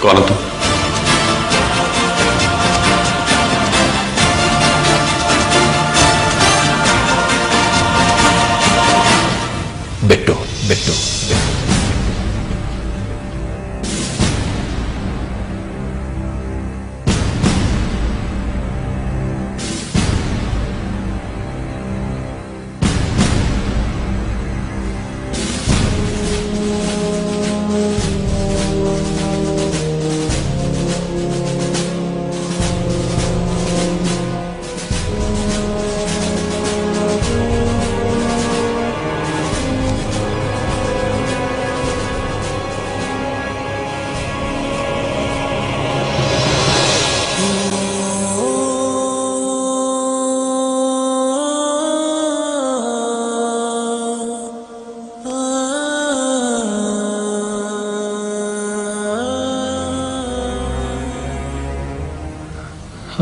कौन हो तुम? बिट्टू बिट्टू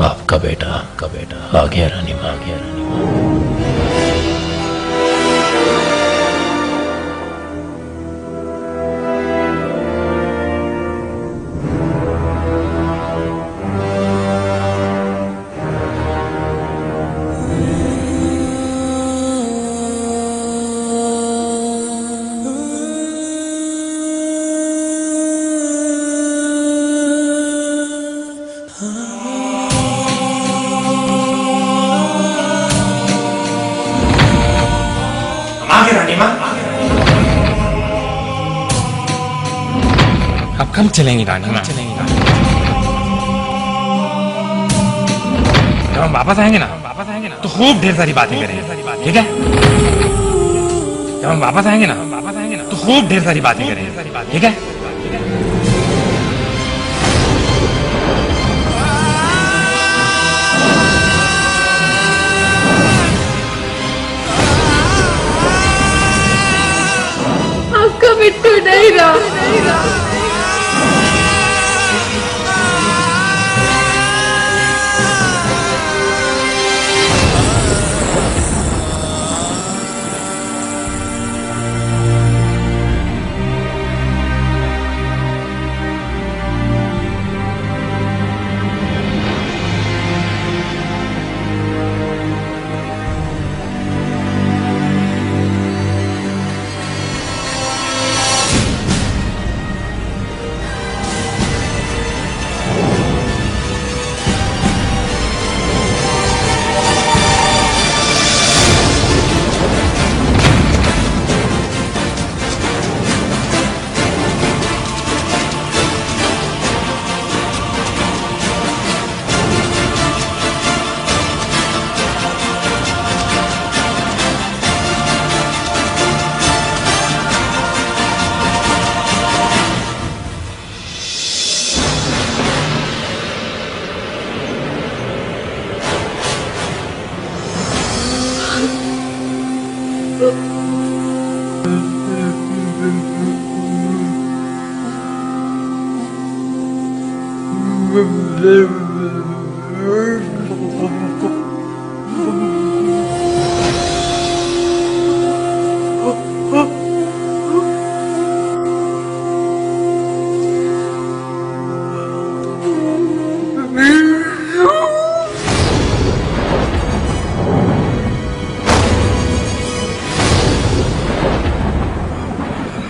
आपका बेटा आ गया रानी माँ, आ गया रानी माँ। अब कब चलेंगी रानी माँ? जब हम वापस आएंगे ना तो खूब ढेर सारी बातें करेंगे, ठीक है? जब हम वापस आएंगे ना तो खूब ढेर सारी बातें करेंगे, ठीक है? आपका बिट्टू नहीं रहा।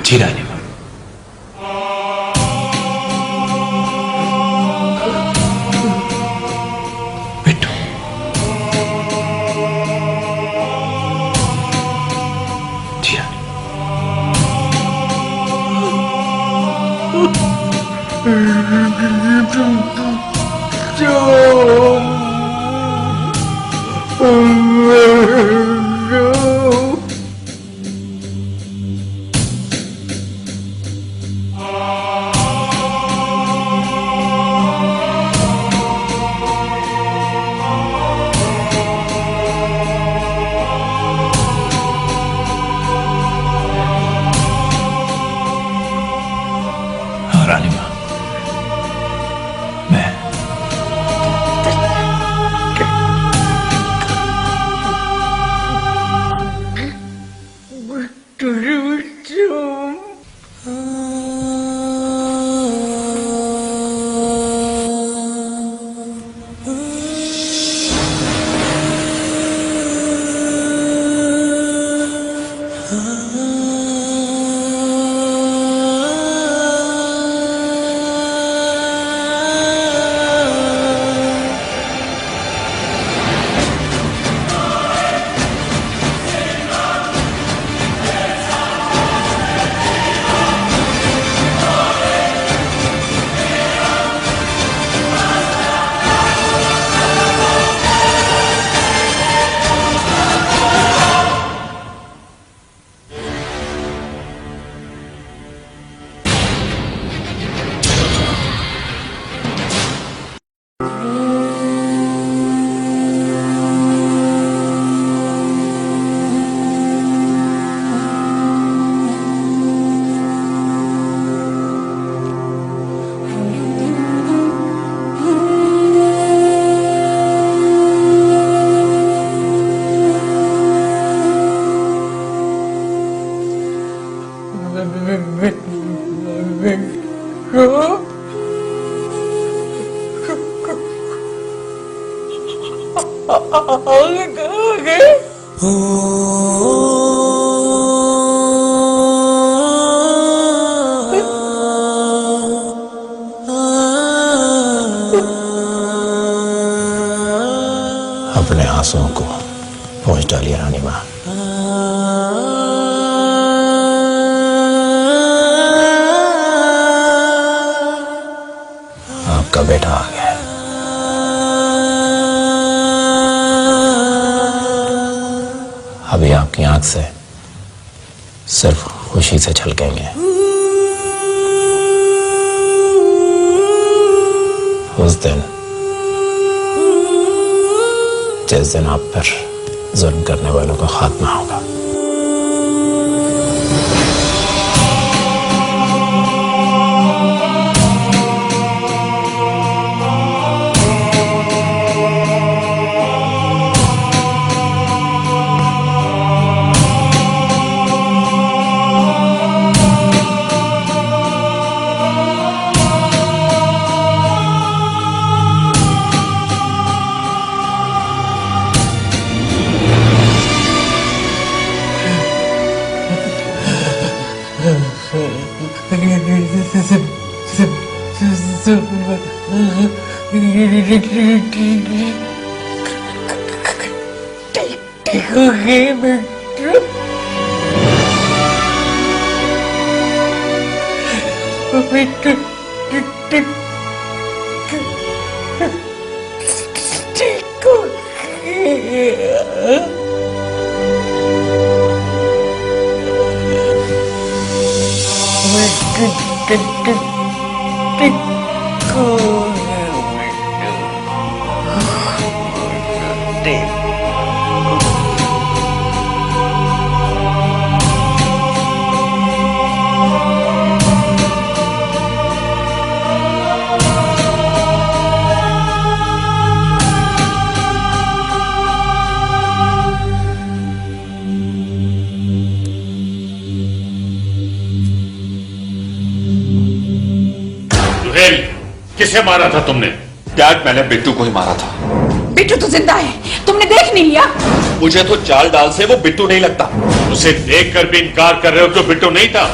जी रानी माँ। बिट्टू जी रानी। रानी माँ, मैं अपने आंसुओं को पहुंच डालिए रानी मां। आपका बेटा आ गया है। अभी आपकी आंख से सिर्फ खुशी से झलकेंगे। उस दिन जिस दिन आप पर जुल्म करने वालों का खात्मा होगा। किसे मारा था तुमने? डैड, मैंने बिट्टू को ही मारा था। बिट्टू तो जिंदा है, तुमने देख नहीं लिया? मुझे तो चाल डाल से वो बिट्टू नहीं लगता। उसे देखकर भी इनकार कर रहे हो कि बिट्टू नहीं था?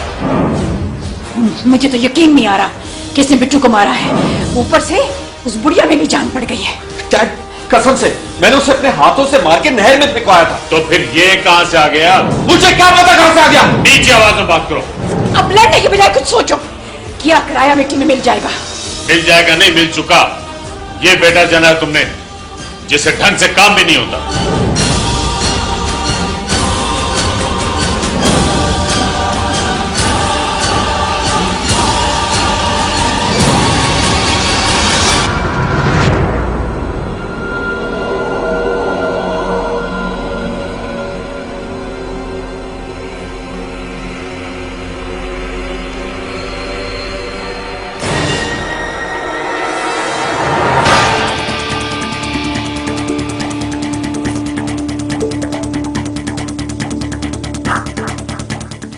मुझे तो यकीन नहीं आ रहा कि इसने बिट्टू को मारा है। ऊपर से उस बुढ़िया में भी जान पड़ गई है। डैड, कसम से मैंने उसे अपने हाथों से मार के नहर में फेंकवाया था। तो फिर ये कहां से आ गया? मुझे क्या पता कहां से आ गया? नीचे आवाज में बात करो। अब लड़ने के बजाय कुछ सोचो। क्या किराया मिट्टी में मिल जाएगा? मिल जाएगा नहीं, मिल चुका। ये बेटा जना है तुमने, जिसे ढंग से काम भी नहीं होता।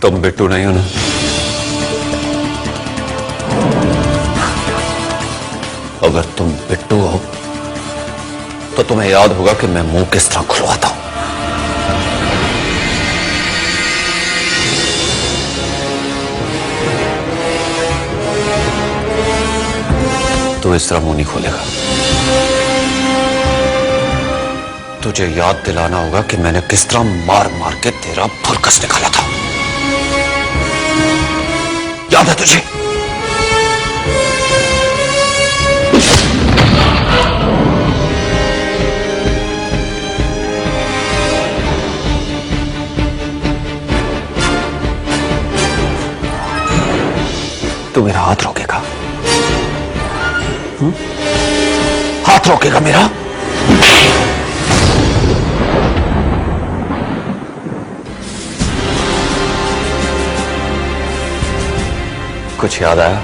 तुम बिट्टू नहीं हो ना? अगर तुम बिट्टू हो तो तुम्हें याद होगा कि मैं मुंह किस तरह खुलवाता हूं। तो इस तरह मुंह नहीं खोलेगा। तुझे याद दिलाना होगा कि मैंने किस तरह मार मार के तेरा फुरकस निकाला था। याद है तुझे? तू मेरा हाथ रोकेगा? हाथ रोकेगा मेरा? कुछ याद आया?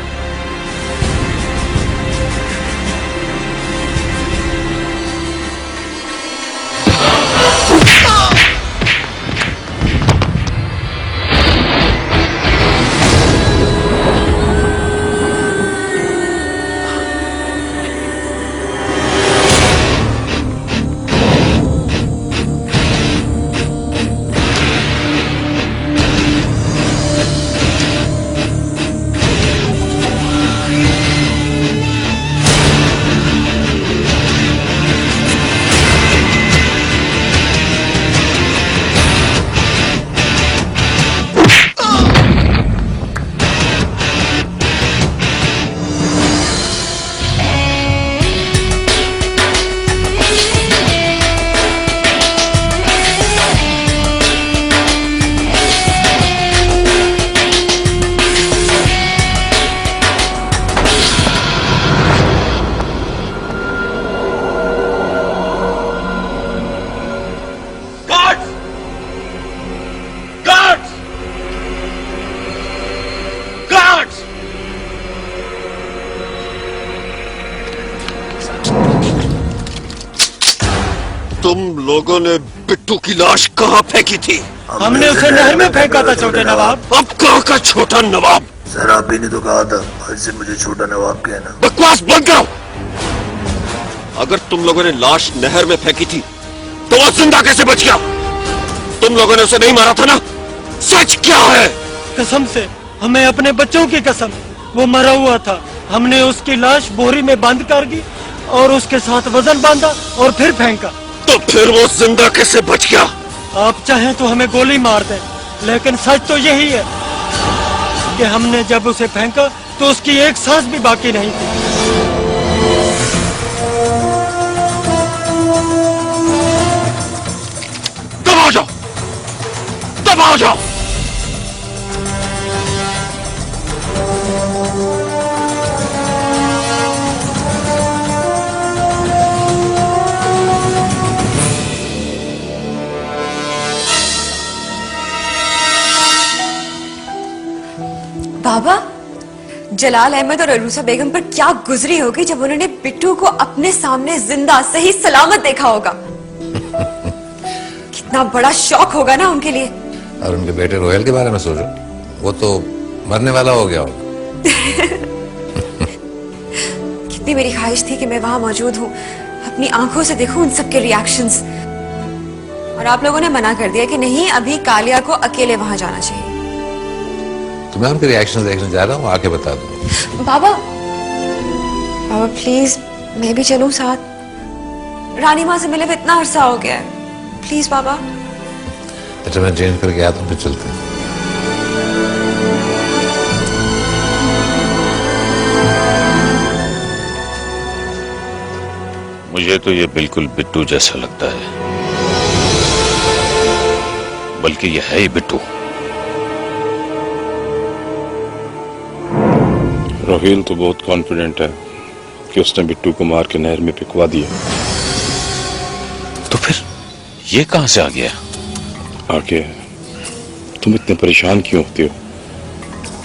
तुम लोगों ने बिट्टू की लाश कहाँ फेंकी थी? हमने उसे नहर में फेंका था छोटे नवाब। अब कहाँ का छोटा नवाब? सर आप ही ने तो कहा था आज से मुझे छोटा नवाब कहना। बकवास बंद करो। अगर तुम लोगों ने लाश नहर में फेंकी थी तो वो जिंदा कैसे बच गया? तुम लोगों ने उसे नहीं मारा था ना? सच क्या है? कसम से, हमें अपने बच्चों की कसम, वो मरा हुआ था। हमने उसकी लाश बोरी में बंद कर दी और उसके साथ वजन बांधा और फिर फेंका। तो फिर वो जिंदा कैसे बच गया? आप चाहें तो हमें गोली मार दें, लेकिन सच तो यही है कि हमने जब उसे फेंका तो उसकी एक सांस भी बाकी नहीं थी। दबाओ जाओ, दबाओ जाओ। बाबा, जलाल अहमद और अरूसा बेगम पर क्या गुजरी होगी जब उन्होंने बिट्टू को अपने सामने जिंदा सही सलामत देखा होगा। कितना बड़ा शौक होगा ना उनके लिए। और उनके बेटे रोहेल के बारे में सोचो, वो तो मरने वाला हो गया होगा। कितनी मेरी ख्वाहिश थी कि मैं वहां मौजूद हूं, अपनी आंखों से देखूं उन सबके रिएक्शंस। और आप लोगों ने मना कर दिया कि नहीं, अभी कालिया को अकेले वहां जाना चाहिए। तो मैं उनके रिएक्शन देखने जा रहा हूँ, आके बता दूंगा। बाबा, बाबा प्लीज मैं भी चलूं साथ। रानी माँ से मिले हुए इतना अरसा हो गया है, प्लीज बाबा। अच्छा मैं चेंज करके आता हूँ, फिर चलते हैं। मुझे तो ये बिल्कुल बिट्टू जैसा लगता है, बल्कि ये है ही बिट्टू। रोहेल तो बहुत कॉन्फिडेंट है कि उसने बिट्टू को मार के नहर में फेंकवा दिया। तो फिर ये कहां से आ गया? आके तुम इतने परेशान क्यों होते हो?